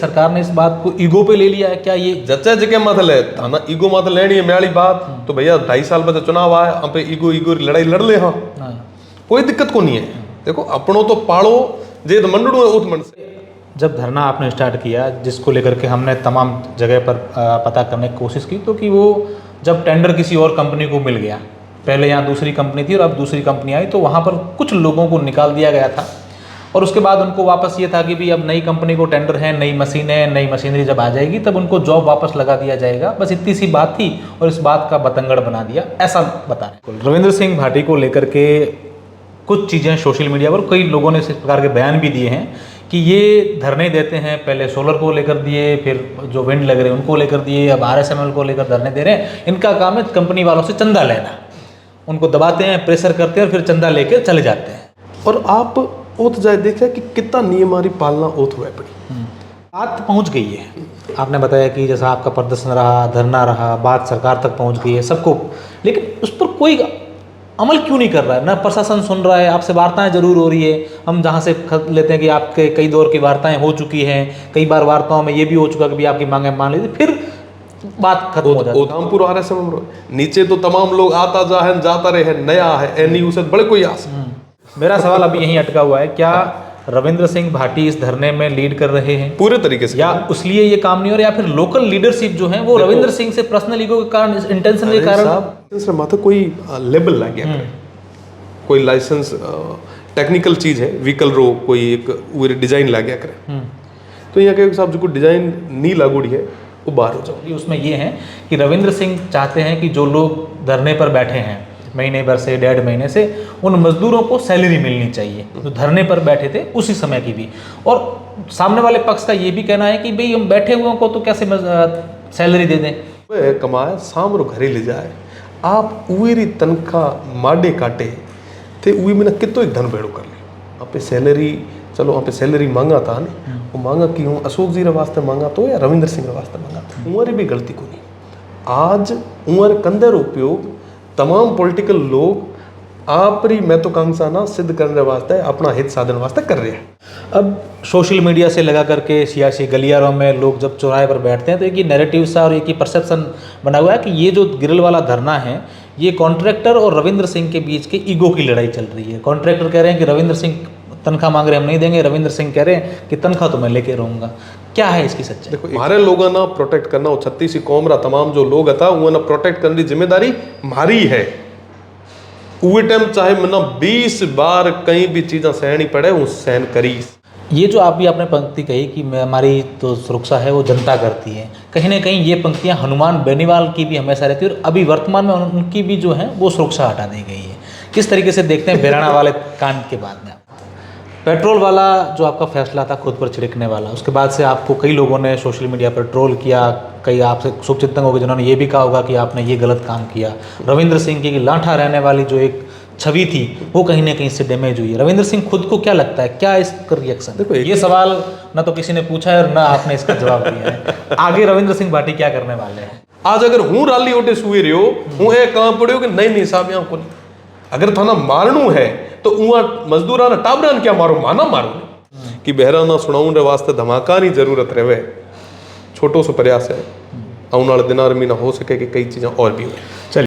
सरकार ने इस बात को ईगो पे ले लिया है? क्या ये जच्चा जगह मत ले थाना ईगो मत लेनी है मेरी बात तो भैया 2.5 साल बाद चुनाव आए हम पे ईगो ईगो लड़ाई लड़ ले। हाँ कोई दिक्कत को नहीं है। देखो अपनों तो पालो जे मंडड़ू है उत मन से। जब धरना आपने स्टार्ट किया, जिसको लेकर के हमने तमाम जगह पर पता करने की कोशिश की, तो कि वो जब टेंडर किसी और कंपनी को मिल गया, पहले यहाँ दूसरी कंपनी थी और अब दूसरी कंपनी आई, तो वहाँ पर कुछ लोगों को निकाल दिया गया था और उसके बाद उनको वापस ये था कि भी अब नई कंपनी को टेंडर है, नई मशीनें, नई मशीनरी जब आ जाएगी तब उनको जॉब वापस लगा दिया जाएगा। बस इतनी सी बात थी और इस बात का बतंगड़ बना दिया, ऐसा बता रहे। रविंद्र सिंह भाटी को लेकर के कुछ चीज़ें सोशल मीडिया पर कई लोगों ने इस प्रकार के बयान भी दिए हैं कि ये धरने देते हैं, पहले सोलर को लेकर दिए, फिर जो विंड लग रहे हैं उनको लेकर दिए, अब RSML को लेकर धरने दे रहे हैं। इनका काम है कंपनी वालों से चंदा लेना, उनको दबाते हैं, प्रेशर करते हैं और फिर चंदा लेकर चले जाते हैं। और आप ओत जाए देखा कि कितना नियमारी पालना ओत हुआ पड़ी, बात पहुंच गई है। आपने बताया कि जैसा आपका प्रदर्शन रहा, धरना रहा, बात सरकार तक पहुंच गई है सबको, लेकिन उस पर कोई अमल क्यों नहीं कर रहा है? ना प्रशासन सुन रहा है। आपसे वार्ताएं जरूर हो रही है, हम जहां से खत लेते हैं कि आपके कई दौर की वार्ताएं हो चुकी हैं, कई बार वार्ताओं में ये भी हो चुका कि भी आपकी मांगें मान लीजिए, फिर बात खत्म हो जाती है। उधमपुर RSML नीचे तो तमाम लोग आता जा है जाता रहे, नया है एनी उसे बड़े कोई आस। मेरा सवाल अभी यहीं अटका हुआ है, क्या रविंद्र सिंह भाटी इस धरने में लीड कर रहे हैं पूरे तरीके से, या उसलिए ये काम नहीं हो रहा, या फिर लोकल लीडरशिप जो है वो रविंद्र सिंह से पर्सनल ईगो के कारण, इंटेंशन के कारण? माथा कोई लेबल लग गया, कोई लाइसेंस टेक्निकल चीज है, व्हीकल रो कोई एक डिजाइन ला गया करे, तो यहाँ के साहब जो डिजाइन नहीं लागूड़ी है वो बाहर हो जाओ। उसमें ये है कि रविंद्र सिंह चाहते हैं कि जो लोग धरने पर बैठे हैं महीने भर से, 1.5 महीने से, उन मजदूरों को सैलरी मिलनी चाहिए जो धरने पर बैठे थे उसी समय की भी। और सामने वाले पक्ष का ये भी कहना है कि भाई हम बैठे हुए को तो कैसे सैलरी दे दें, कमाए शाम रो घरे ले जाए। आप उरी तनख्वाह माडे काटे थे उई में कितो एक धन भेड़ो कर ले आप सैलरी, चलो आप सैलरी मांगा था ना, वो मांगा कि हूँ अशोक जी रे वास्ते मांगा तो या रविंद्र सिंह रे वास्ते मांगा था, उमर भी गलती को नहीं। आज उमर कंदर उपयोग तमाम पॉलिटिकल लोग आपरी महत्वाकांक्षा ना सिद्ध करने वास्ते, अपना हित साधन वास्ते कर रहे हैं। अब सोशल मीडिया से लगा करके सियासी गलियारों में लोग जब चौराहे पर बैठते हैं तो एक ही नैरेटिव सा और एक ही परसेप्शन बना हुआ है कि ये जो गिरिल वाला धरना है ये कॉन्ट्रैक्टर और रविंद्र सिंह के बीच के ईगो की लड़ाई चल रही है। कॉन्ट्रैक्टर कह रहे हैं कि रविंद्र सिंह तनख्वाह मांग रहे हम नहीं देंगे, रविंद्र सिंह कह रहे हैं कि तनख्वाह तो मैं लेके रहूँगा। क्या है इसकी सच्चाई? देखो हमारे लोगों ना प्रोटेक्ट करना, 36 कौम रा तमाम जो लोग था वो ना प्रोटेक्ट करने की जिम्मेदारी हमारी है। उस टाइम चाहे मना 20 बार कहीं भी चीज़ें सहनी पड़े वो सहन करी। ये जो आप भी आपने पंक्ति कही कि हमारी तो सुरक्षा है वो जनता करती है, कहीं ना कहीं ये पंक्तियां हनुमान बेनीवाल की भी हमेशा रहती है और अभी वर्तमान में उनकी भी जो है वो सुरक्षा हटा दी गई है। किस तरीके से देखते हैं बेराना वाले कांड के बाद में? पेट्रोल वाला जो आपका फैसला था खुद पर छिड़कने वाला, उसके बाद से आपको कई लोगों ने सोशल मीडिया पर ट्रोल किया, कई आपसे शुभचिंतक हो गए जिन्होंने ये भी कहा होगा कि आपने ये गलत काम किया। रविंद्र सिंह की लाठा रहने वाली जो एक छवि थी वो कहीं ना कहीं से डैमेज हुई है। रविंद्र सिंह खुद को क्या लगता है, क्या इसका रिएक्शन? देखो ये सवाल ना तो किसी ने पूछा है और ना आपने इसका जवाब दिया है। आगे रविंद्र सिंह भाटी क्या करने वाले हैं? आज अगर हूँ राली ओटे सुई रहे हो हूँ एक काम पड़े हो कि नहीं साहब यहाँ को अगर थाना मारनू है तो उहाँ मजदूरा ना टाबरान क्या मारो, माना मारो कि बहरा ना सुनाऊं रे वास्ते धमाका नहीं जरूरत रहे। छोटो सो प्रयास है आने वाले दिन में ना हो सके कि कई चीजें और भी हो। चलिए।